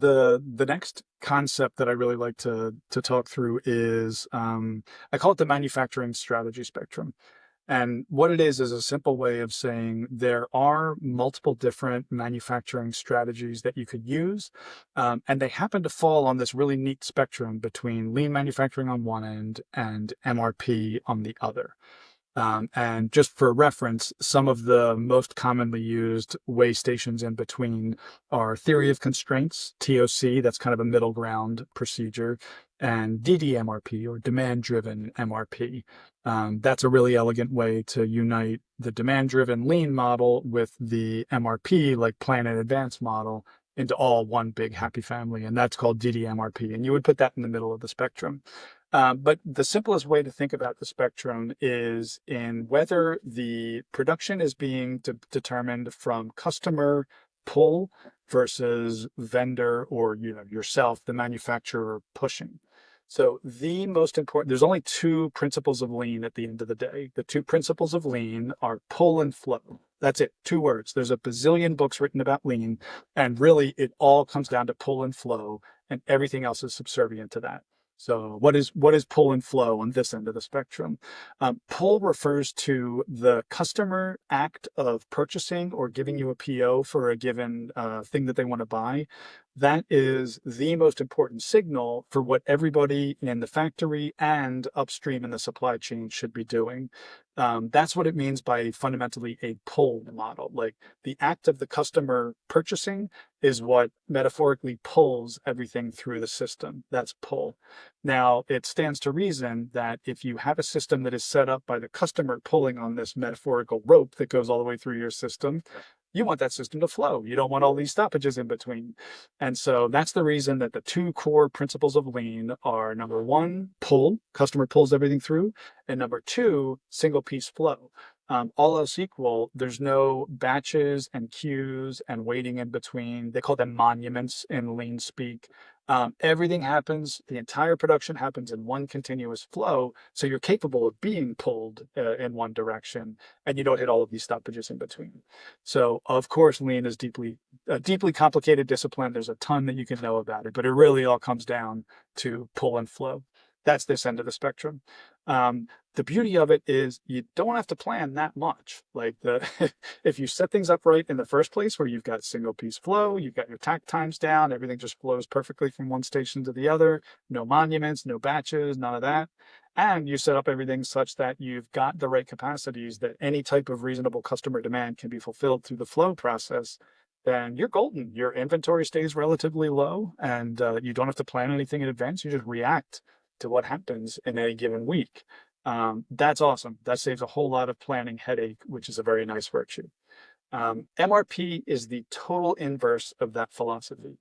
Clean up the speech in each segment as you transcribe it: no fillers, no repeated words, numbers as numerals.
The next concept that I really like to talk through is I call it the manufacturing strategy spectrum. And what it is a simple way of saying there are multiple different manufacturing strategies that you could use. And they happen to fall on this really neat spectrum between lean manufacturing on one end and MRP on the other. And just for reference, some of the most commonly used way stations in between are theory of constraints, TOC, that's kind of a middle ground procedure, and DDMRP or demand-driven MRP. That's a really elegant way to unite the demand-driven lean model with the MRP, like plan in advance model, into all one big happy family. And that's called DDMRP. And you would put that in the middle of the spectrum. But the simplest way to think about the spectrum is in whether the production is being determined from customer pull versus vendor or yourself, the manufacturer pushing. So the most important, there's only two principles of lean at the end of the day. The two principles of lean are pull and flow. That's it, two words. There's a bazillion books written about lean, and really it all comes down to pull and flow, and everything else is subservient to that. So what is pull and flow on this end of the spectrum? Pull refers to the customer act of purchasing or giving you a PO for a given thing that they want to buy. That is the most important signal for what everybody in the factory and upstream in the supply chain should be doing. That's what it means by fundamentally a pull model. Like the act of the customer purchasing is what metaphorically pulls everything through the system. That's pull. Now, it stands to reason that if you have a system that is set up by the customer pulling on this metaphorical rope that goes all the way through your system, you want that system to flow. You don't want all these stoppages in between. And so that's the reason that the two core principles of lean are number one, pull, customer pulls everything through, and number two, single piece flow. All else equal, there's no batches and queues and waiting in between. They call them monuments in lean speak. Everything happens, the entire production happens in one continuous flow. So you're capable of being pulled in one direction and you don't hit all of these stoppages in between. So of course, lean is a deeply complicated discipline. There's a ton that you can know about it, but it really all comes down to pull and flow. That's this end of the spectrum. The beauty of it is you don't have to plan that much. Like if you set things up right in the first place, where you've got single piece flow, you've got your takt times down, everything just flows perfectly from one station to the other, no monuments, no batches, none of that. And you set up everything such that you've got the right capacities that any type of reasonable customer demand can be fulfilled through the flow process, then you're golden. Your inventory stays relatively low and you don't have to plan anything in advance. You just react to what happens in a given week. That's awesome. That saves a whole lot of planning headache, which is a very nice virtue. MRP is the total inverse of that philosophy.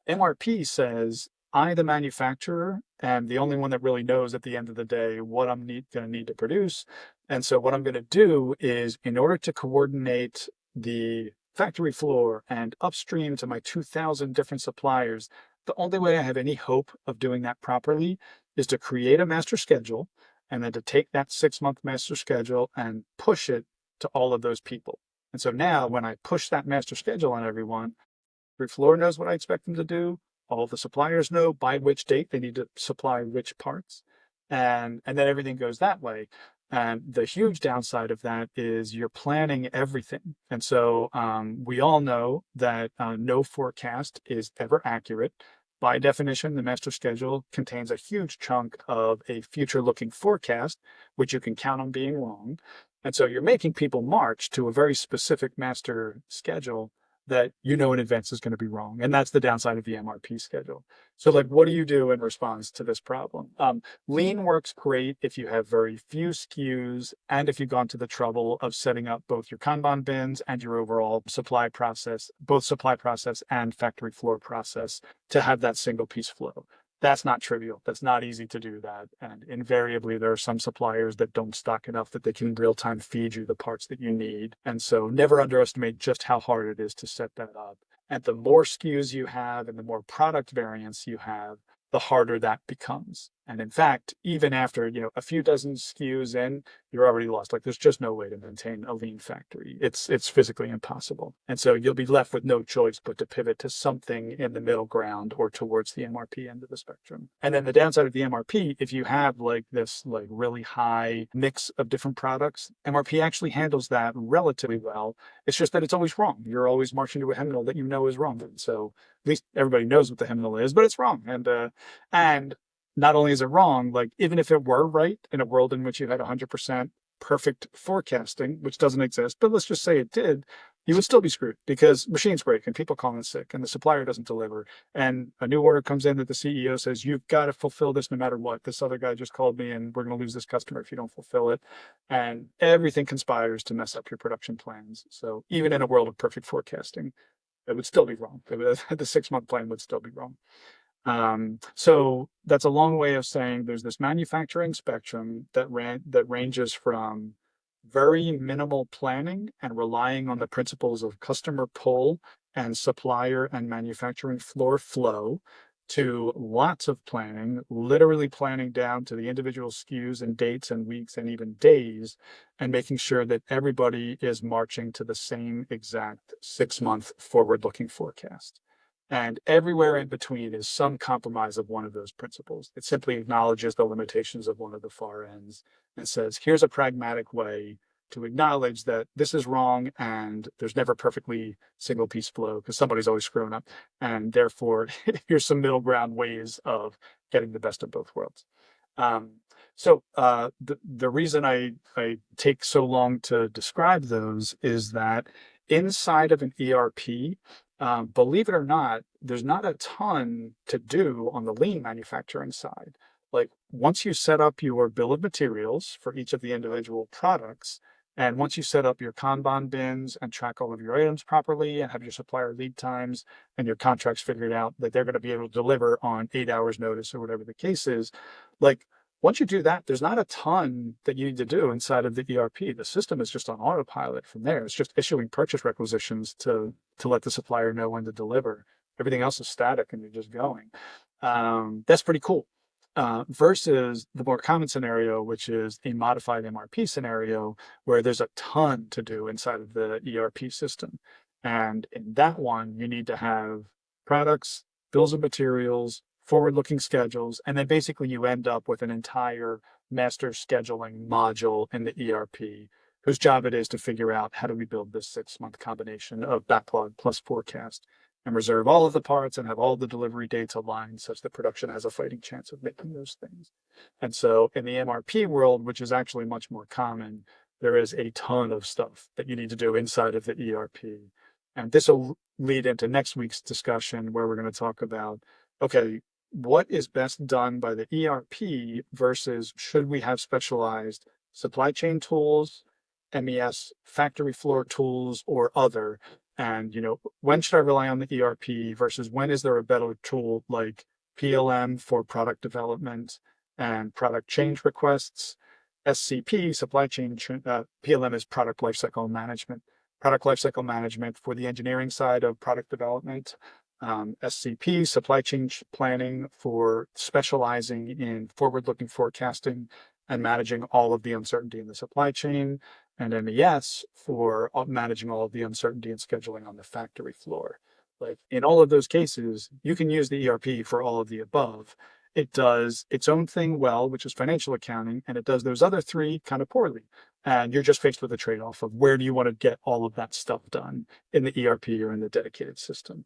MRP says, I, the manufacturer, am the only one that really knows at the end of the day what I'm going to need to produce. And so what I'm going to do is, in order to coordinate the factory floor and upstream to my 2,000 different suppliers, the only way I have any hope of doing that properly is to create a master schedule and then to take that 6-month master schedule and push it to all of those people. And so now when I push that master schedule on everyone, every floor knows what I expect them to do. All the suppliers know by which date they need to supply which parts. And then everything goes that way. And the huge downside of that is you're planning everything. And so we all know that no forecast is ever accurate. By definition, the master schedule contains a huge chunk of a future looking forecast, which you can count on being wrong. And so you're making people march to a very specific master schedule that you know in advance is going to be wrong. And that's the downside of the MRP schedule. So like, what do you do in response to this problem? Lean works great if you have very few SKUs and if you've gone to the trouble of setting up both your Kanban bins and your overall supply process, both supply process and factory floor process, to have that single piece flow. That's not trivial. That's not easy to do that. And invariably, there are some suppliers that don't stock enough that they can real time feed you the parts that you need. And so never underestimate just how hard it is to set that up. And the more SKUs you have and the more product variants you have, the harder that becomes. And in fact, even after, a few dozen SKUs in, you're already lost. Like there's just no way to maintain a lean factory. It's physically impossible. And so you'll be left with no choice but to pivot to something in the middle ground or towards the MRP end of the spectrum. And then the downside of the MRP, if you have like this like really high mix of different products, MRP actually handles that relatively well. It's just that it's always wrong. You're always marching to a hymnal that you know is wrong. And so at least everybody knows what the hymnal is, but it's wrong. And not only is it wrong, like even if it were right in a world in which you had 100% perfect forecasting, which doesn't exist, but let's just say it did, you would still be screwed because machines break and people call in sick and the supplier doesn't deliver. And a new order comes in that the CEO says, you've got to fulfill this no matter what. This other guy just called me and we're going to lose this customer if you don't fulfill it. And everything conspires to mess up your production plans. So even in a world of perfect forecasting, it would still be wrong. The 6-month plan would still be wrong. So that's a long way of saying there's this manufacturing spectrum that ranges from very minimal planning and relying on the principles of customer pull and supplier and manufacturing floor flow to lots of planning, literally planning down to the individual SKUs and dates and weeks and even days, and making sure that everybody is marching to the same exact 6-month forward-looking forecast. And everywhere in between is some compromise of one of those principles. It simply acknowledges the limitations of one of the far ends and says, here's a pragmatic way to acknowledge that this is wrong and there's never perfectly single piece flow because somebody's always screwing up. And therefore, here's some middle ground ways of getting the best of both worlds. The reason I take so long to describe those is that inside of an ERP, believe it or not, there's not a ton to do on the lean manufacturing side. Like once you set up your bill of materials for each of the individual products, and once you set up your Kanban bins and track all of your items properly and have your supplier lead times and your contracts figured out that they're going to be able to deliver on 8 hours notice or whatever the case is, like once you do that, there's not a ton that you need to do inside of the ERP. The system is just on autopilot from there. It's just issuing purchase requisitions to let the supplier know when to deliver. Everything else is static and you're just going. That's pretty cool. Versus the more common scenario, which is a modified MRP scenario, where there's a ton to do inside of the ERP system. And in that one, you need to have products, bills of materials, forward-looking schedules, and then basically you end up with an entire master scheduling module in the ERP whose job it is to figure out how do we build this 6-month combination of backlog plus forecast and reserve all of the parts and have all the delivery dates aligned such that production has a fighting chance of making those things. And so in the MRP world, which is actually much more common, there is a ton of stuff that you need to do inside of the ERP. And this will lead into next week's discussion where we're going to talk about, okay, what is best done by the ERP versus should we have specialized supply chain tools, MES factory floor tools, or other? And, when should I rely on the ERP versus when is there a better tool like PLM for product development and product change requests? SCP, supply chain, PLM is product lifecycle management, product lifecycle management for the engineering side of product development. SCP, supply chain planning for specializing in forward-looking forecasting and managing all of the uncertainty in the supply chain, and MES for managing all of the uncertainty and scheduling on the factory floor. Like in all of those cases, you can use the ERP for all of the above. It does its own thing well, which is financial accounting, and it does those other three kind of poorly. And you're just faced with a trade-off of where do you want to get all of that stuff done in the ERP or in the dedicated system.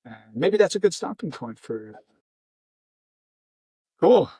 And maybe that's a good stopping point for. Cool.